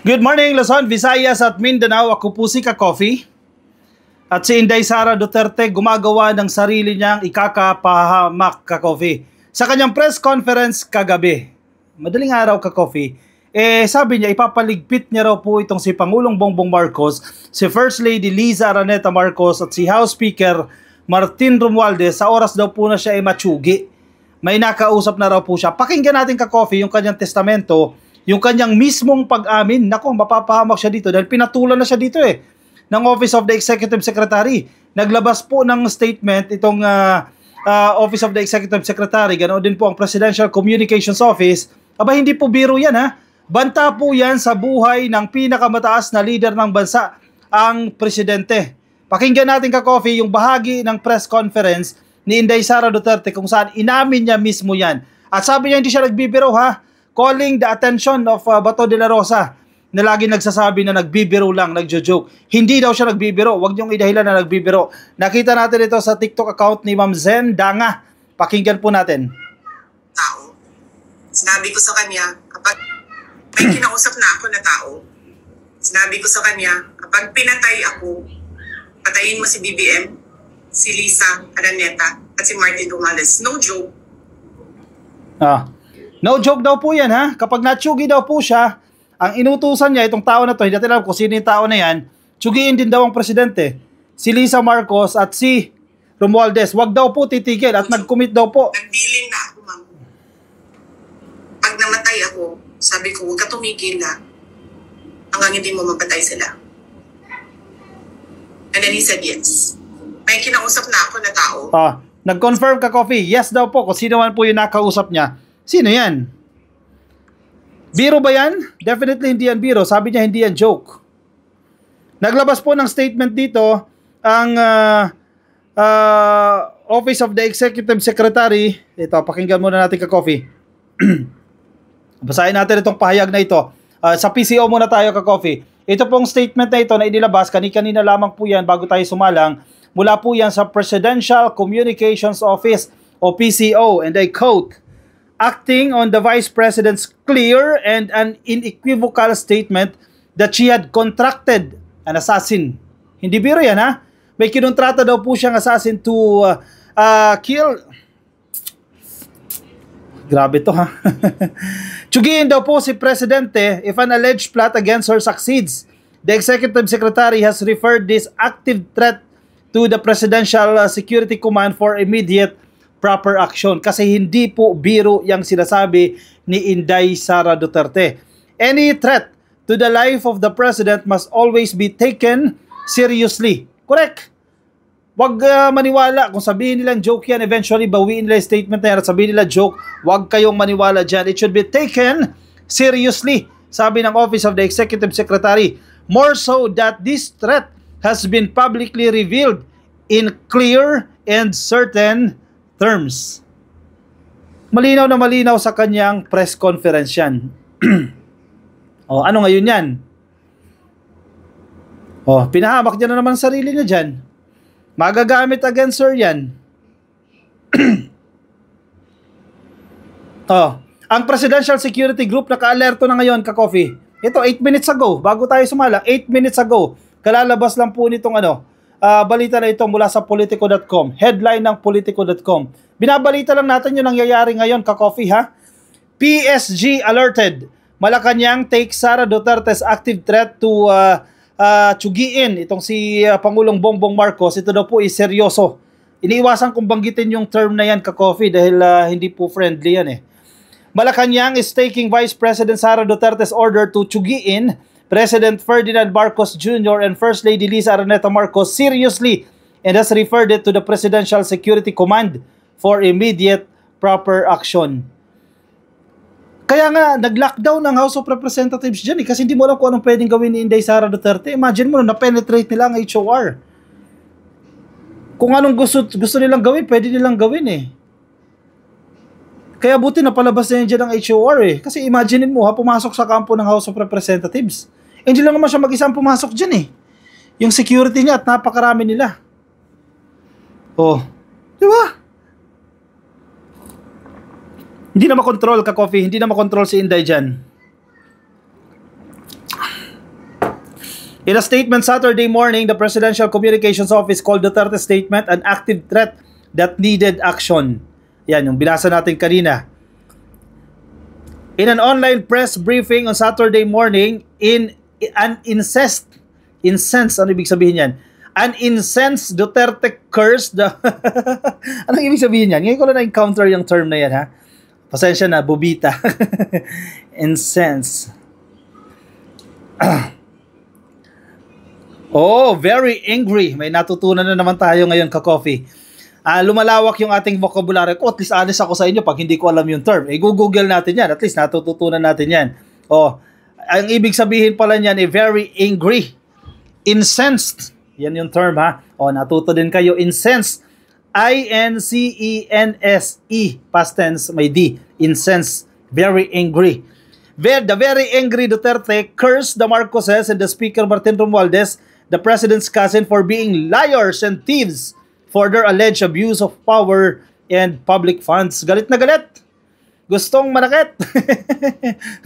Good morning, Luzon, Visayas at Mindanao. Ako po si Ka-Coffee. At si Inday Sara Duterte gumagawa ng sarili niyang ikakapahamak, Ka-Coffee. Sa kanyang press conference kagabi, madaling araw, Ka-Coffee, sabi niya ipapaligpit niya raw po itong si Pangulong Bongbong Marcos, si First Lady Liza Araneta Marcos at si House Speaker Martin Romualdez sa oras daw po na siya ay matsugi. May nakausap na raw po siya. Pakinggan natin, Ka-Coffee, yung kanyang testamento, yung kanyang mismong pag-amin. Nako, mapapahamak siya dito dahil pinatulan na siya dito ng Office of the Executive Secretary. Naglabas po ng statement itong Office of the Executive Secretary, ganoon din po ang Presidential Communications Office. Aba, hindi po biro yan ha. Banta po yan sa buhay ng pinakamataas na leader ng bansa, ang presidente. Pakinggan natin, Ka-Coffee, yung bahagi ng press conference ni Inday Sara Duterte kung saan inamin niya mismo yan. At sabi niya hindi siya nagbibiro ha, calling the attention of Bato de la Rosa na lagi nagsasabi na nagbibiro lang, nagjo-joke. Hindi daw siya nagbibiro. Huwag niyong idahilan na nagbibiro. Nakita natin ito sa TikTok account ni Ma'am Zen Danga. Pakinggan po natin. Tao. Sinabi ko sa kanya, kapag may kinausap na ako na tao, sinabi ko sa kanya, kapag pinatay ako, patayin mo si BBM, si Liza Araneta, at si Martin Romualdez. No joke. No joke daw po yan ha. Kapag natsugi daw po siya, ang inutusan niya, itong tao na to, hindi natin alam kung sino yung tao na yan, tsugiin din daw ang presidente. Si Liza Marcos at si Romualdez. Wag daw po titigil at nag-commit daw po. Nagdiling na ako, ma'am. Pag namatay ako, sabi ko, huwag ka tumigil na hanggang hindi mo mapatay sila. And then he said yes. May kinausap na ako na tao. Nag-confirm, Ka-Coffee. Yes daw po kung sino man po yung nakausap niya. Sino yan? Biro ba yan? Definitely hindi yan biro. Sabi niya hindi yan joke. Naglabas po ng statement dito ang Office of the Executive Secretary. Ito, pakinggan muna natin, Ka-Coffee. Basahin natin itong pahayag na ito. Sa PCO muna tayo, Ka-Coffee. Ito pong statement na ito na inilabas, kanina lamang po yan bago tayo sumalang. Mula po yan sa Presidential Communications Office o PCO, and I quote, acting on the Vice President's clear and an unequivocal statement that she had contracted an assassin. Hindi biro yan ha. May kinontrata daw po siyang assassin to kill. Grabe to ha. Tsugiin daw po si Presidente if an alleged plot against her succeeds. The Executive Secretary has referred this active threat to the Presidential Security Command for immediate proper action. Kasi hindi po biro yung sinasabi ni Inday Sara Duterte. Any threat to the life of the President must always be taken seriously. Correct. Wag maniwala. Kung sabihin nilang joke yan, eventually bawiin nila yung statement na yan at sabihin nila joke, wag kayong maniwala dyan. It should be taken seriously, sabi ng Office of the Executive Secretary. More so that this threat has been publicly revealed in clear and certain terms. Malinaw na malinaw sa kanyang press conference yan. Ano ngayon yan? Pinahamak niya na naman sarili niya dyan. Magagamit against her yan. Ang Presidential Security Group naka-alerto na ngayon, Ka-Coffee. Ito, 8 minutes ago, bago tayo sumala, 8 minutes ago, kalalabas lang po nitong balita na ito mula sa Politico.com. Headline ng Politico.com. Binabalita lang natin yung nangyayari ngayon, Ka-Coffee ha. PSG alerted. Malacanang takes Sara Duterte's active threat to tsugiin itong si Pangulong Bongbong Marcos. Ito daw po is seryoso. Iniiwasan kong banggitin yung term na yan, Ka-Coffee, dahil hindi po friendly yan Malacanang is taking Vice President Sara Duterte's order to tsugiin President Ferdinand Marcos Jr. and First Lady Liza Araneta Marcos seriously and has referred it to the Presidential Security Command for immediate proper action. Kaya nga, nag-lockdown ang House of Representatives dyan kasi hindi mo alam kung anong pwedeng gawin ni Inday Sara Duterte. Imagine mo, na-penetrate nila ang HOR. Kung anong gusto nilang gawin, pwede nilang gawin Kaya buti napalabas na yan dyan ang HOR Kasi imaginein mo pumasok sa kampo ng House of Representatives. Hindi lang naman siya mag-isang pumasok dyan Yung security niya at napakarami nila. Di ba? Hindi na makontrol, Ka-Coffee. Hindi na makontrol si Inday dyan. In a statement Saturday morning, the Presidential Communications Office called Duterte's statement an active threat that needed action. Yan, yung binasa natin kanina. In an online press briefing on Saturday morning, an incensed, ano ibig sabihin yan? An incensed Duterte cursed the... Anong ibig sabihin yan? Ngayon ko lang na-encounter yung term na yan, ha? Pasensya na, bubita. Incensed. Oh, very angry. May natutunan na naman tayo ngayon, ka-coffee. Lumalawak yung ating vocabulary ko. At least honest ako sa inyo pag hindi ko alam yung term. Google natin yan. At least natututunan natin yan. Oh, ang ibig sabihin pala niyan very angry. Incensed. Yan yung term, ha. Oh, natuto din kayo. Incensed. I-N-C-E-N-S-E. Past tense, may D. Incensed. Very angry. The very angry Duterte cursed the Marcoses and the Speaker Martin Romualdez, the President's cousin, for being liars and thieves for their alleged abuse of power and public funds. Galit na galit. Gustong manakit.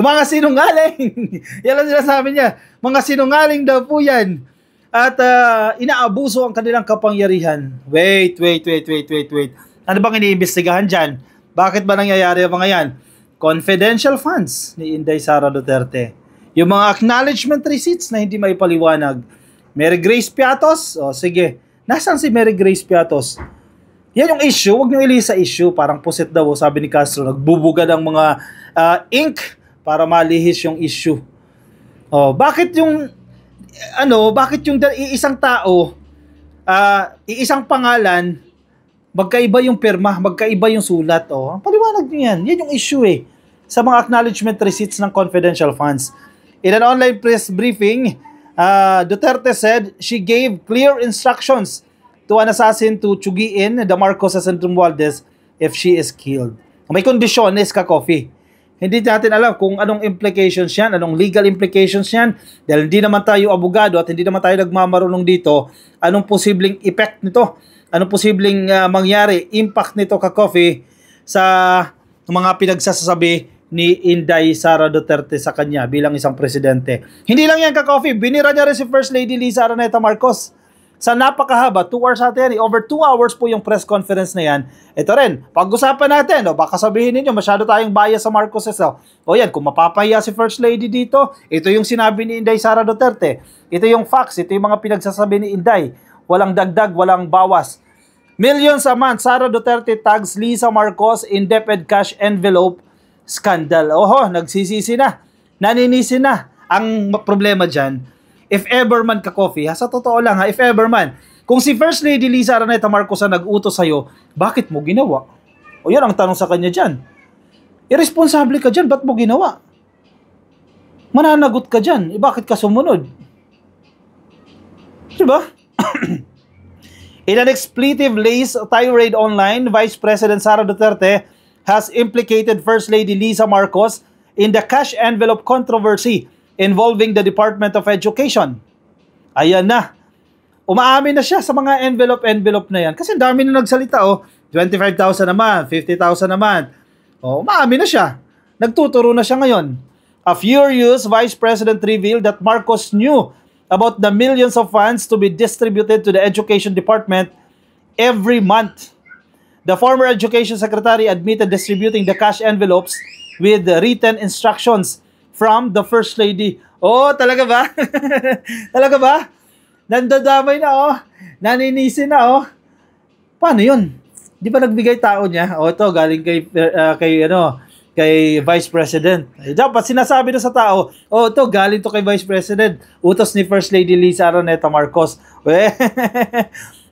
Mga sinungaling. Yan lang sinasabi niya. Mga sinungaling daw po yan. At inaabuso ang kanilang kapangyarihan. Wait. Ano bang iniimbestigahan dyan? Bakit ba nangyayari ang mga yan? Confidential funds ni Inday Sara Duterte. Yung mga acknowledgement receipts na hindi may paliwanag. Mary Grace Piatos? O sige. Nasaan si Mary Grace Piatos? Yan yung issue. Huwag nyo ilisa issue. Parang pusit daw, sabi ni Castro. Nagbubuga ng mga ink para malihis yung issue. Oh, bakit yung isang tao, iisang pangalan, magkaiba yung pirma, magkaiba yung sulat. Oh, paliwanag nyo yan. Yan yung issue sa mga acknowledgement receipts ng confidential funds. In an online press briefing, Duterte said she gave clear instructions to an assassin to tsugiin the Marcoses and Romualdez if she is killed. May kondisyones, ka-coffee. Hindi natin alam kung anong implications yan, anong legal implications yan, dahil hindi naman tayo abogado at hindi naman tayo nagmamarunong dito, anong posibleng effect nito, anong posibleng mangyari, impact nito, ka-coffee, sa mga pinagsasabi ni Inday Sara Duterte sa kanya bilang isang presidente. Hindi lang yan, ka-coffee, binira niya rin si First Lady Liza Araneta Marcos sa napakahaba, 2 hours natin, over 2 hours po yung press conference na yan. Ito rin, pag-usapan natin, baka sabihin ninyo, masyado tayong bias sa Marcoses. O yan, kung mapapahiya si First Lady dito, ito yung sinabi ni Inday Sara Duterte. Ito yung facts, ito yung mga pinagsasabi ni Inday. Walang dagdag, walang bawas. Millions a month, Sara Duterte tags Liza Marcos in DepEd cash envelope scandal. Oho, nagsisisi na. Naninisi na. Ang problema dyan, if ever man, ka-coffee, sa totoo lang if ever man, kung si First Lady Liza Araneta Marcos ang nag-utos sa'yo, bakit mo ginawa? O yan ang tanong sa kanya dyan. Irresponsible ka dyan, ba't mo ginawa? Mananagot ka dyan, bakit ka sumunod? Diba? In an expletive-laced tirade online, Vice President Sara Duterte has implicated First Lady Liza Marcos in the cash envelope controversy involving the Department of Education. Ayan na. Umaamin na siya sa mga envelope na yan. Kasi dami na nagsalita, 25,000 naman, 50,000 naman. Umaamin na siya. Nagtuturo na siya ngayon. A furious Vice President revealed that Marcos knew about the millions of funds to be distributed to the Education Department every month. The former Education Secretary admitted distributing the cash envelopes with written instructions from the First Lady. Oh, talaga ba? Talaga ba? Nandadamay na, naninisi na, Paano yun? Di ba nagbigay tao niya? Ito, galing kay Vice President. Dapat sinasabi na sa tao, ito, galing to kay Vice President. Utos ni First Lady Liza Araneta Marcos.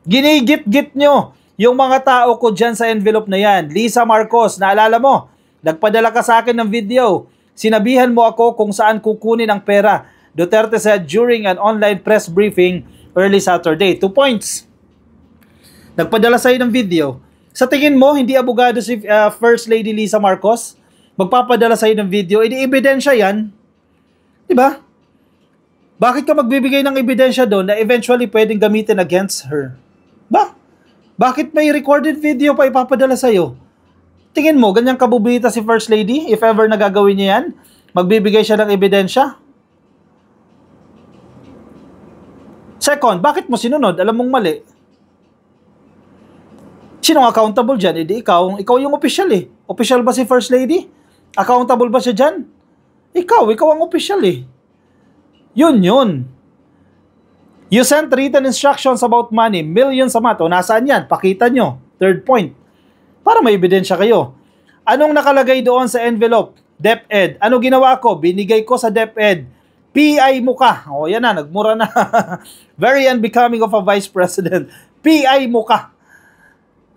Ginigit-git nyo yung mga tao ko dyan sa envelope na yan. Liza Marcos, naalala mo, nagpadala ka sa akin ng video. Sinabihan mo ako kung saan kukunin ang pera. Duterte said during an online press briefing early Saturday. 2 points. Nagpadala sa'yo ng video. Sa tingin mo, hindi abogado si First Lady Liza Marcos? Magpapadala sa'yo ng video, ebidensya yan. Diba? Bakit ka magbibigay ng ebidensya doon na eventually pwedeng gamitin against her? Bakit may recorded video pa ipapadala sa'yo? Tingin mo, ganyang kabubita si First Lady? If ever nagagawin niya yan, magbibigay siya ng ebidensya? Second, bakit mo sinunod? Alam mong mali. Sinong accountable dyan? Edi ikaw yung official eh. Official ba si First Lady? Accountable ba siya dyan? Ikaw ang official eh. Yun. You sent written instructions about money, millions a month. O nasaan yan? Pakita nyo. Third point. Para may ebidensya kayo. Anong nakalagay doon sa envelope? DepEd. Ano ginawa ko? Binigay ko sa DepEd. PI mo ka. O yan na, nagmura na. Very unbecoming of a vice president. PI mo ka.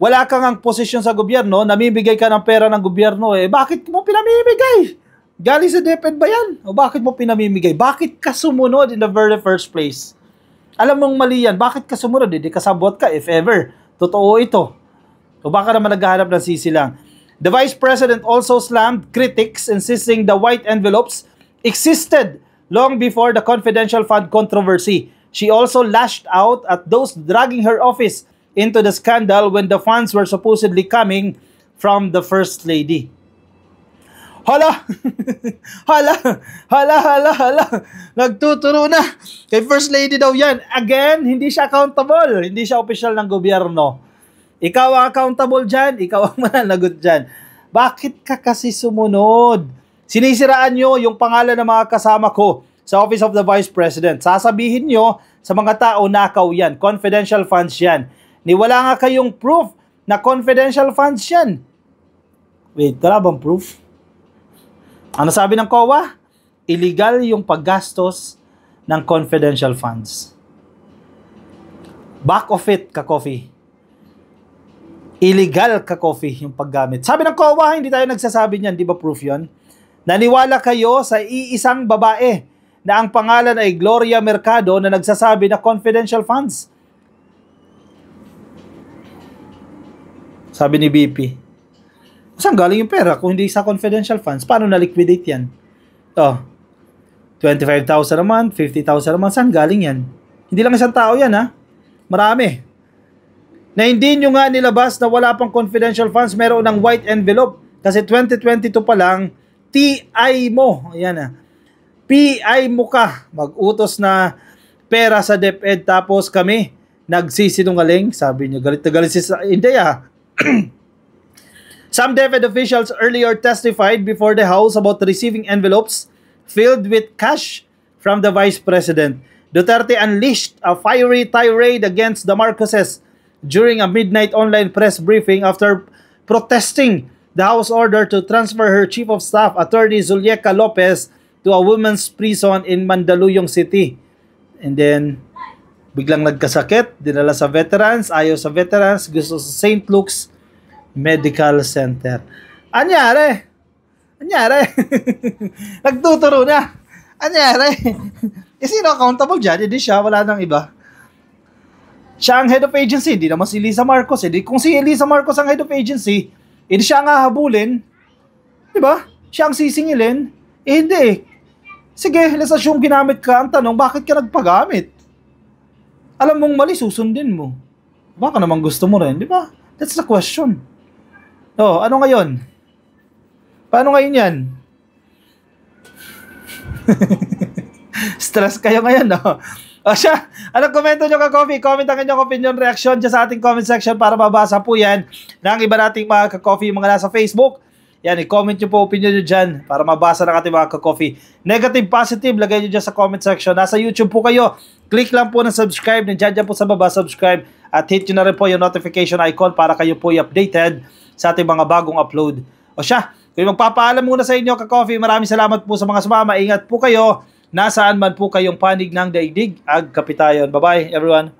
Wala kang ang posisyon sa gobyerno, namimigay ka ng pera ng gobyerno, bakit mo pinamimigay? Galing sa DepEd ba yan? O bakit mo pinamimigay? Bakit ka sumunod in the very first place? Alam mong mali yan. Bakit ka sumunod? Hindi kasabot ka, if ever. Totoo ito. O baka naman naghahanap ng sisi lang. The Vice President also slammed critics insisting the white envelopes existed long before the confidential fund controversy. She also lashed out at those dragging her office into the scandal when the funds were supposedly coming from the First Lady. Hala! Hala! Nagtuturo na. Kay First Lady daw yan. Again, hindi siya accountable. Hindi siya official ng gobyerno. Ikaw ang accountable dyan. Ikaw ang mananagot dyan. Bakit ka kasi sumunod? Sinisiraan nyo yung pangalan ng mga kasama ko sa Office of the Vice President. Sasabihin nyo sa mga tao, nakaw yan. Confidential funds yan. Wala nga kayong proof na confidential funds yan. Wait, wala bang proof? Ano sabi ng COA? Illegal yung paggastos ng confidential funds. Back of it, ka-coffee. Illegal, ka-coffee, yung paggamit. Sabi ng COA, hindi tayo nagsasabi niyan, di ba proof yon? Naniwala kayo sa iisang babae na ang pangalan ay Gloria Mercado na nagsasabi na confidential funds. Sabi ni BP. Saan galing yung pera kung hindi sa confidential funds? Paano na-liquidate yan? 25,000 a month, 50,000 a month. Saan galing yan? Hindi lang isang tao yan, ha? Marami. Na hindi nyo nga nilabas na wala pang confidential funds, meron ng white envelope. Kasi 2022 pa lang, TI mo. Ayan na. PI mo ka. Mag-utos na pera sa DepEd tapos kami nagsisinungaling. Sabi niyo, galit na galit si hindi ah. Some DepEd officials earlier testified before the House about receiving envelopes filled with cash from the Vice President. Duterte unleashed a fiery tirade against the Marcoses during a midnight online press briefing after protesting the House order to transfer her Chief of Staff, Attorney Zulieka Lopez, to a women's prison in Mandaluyong City. And then, biglang nagkasakit, dinala sa veterans, ayaw sa veterans, gusto sa St. Luke's Medical Center. Anyari? Nagtuturo na. Anyari? Sino accountable dyan? Hindi siya, wala nang iba. Siya ang head of agency, hindi naman si Lisa Marcos. Kung si Lisa Marcos ang head of agency, hindi siya ang hahabulin. Diba? Siya ang sisingilin. Hindi. Sige, let's assume ginamit ka. Ang tanong, bakit ka nagpagamit? Alam mong mali, susundin mo. Baka naman gusto mo rin, di ba? That's the question. Ano ngayon? Paano ngayon yan? Stress kayo ngayon, no? Siya, anong komento nyo ka-coffee? Comment ang inyong opinion, reaction dyan sa ating comment section para mabasa po yan ng iba nating mga ka-coffee, mga nasa Facebook. Yan, i-comment nyo po opinion nyo dyan para mabasa ng ating mga ka-coffee. Negative, positive, lagay nyo dyan sa comment section. Nasa YouTube po kayo. Click lang po ng subscribe. Nandiyan po sa baba, subscribe. At hit nyo na rin po yung notification icon para kayo po i-updated sa ating mga bagong upload. Siya, kung magpapaalam muna sa inyo ka-coffee, maraming salamat po sa mga sumama. Ingat po kayo. Nasaan man po kayong panig ng daigdig, ag kapitayon. Bye-bye everyone.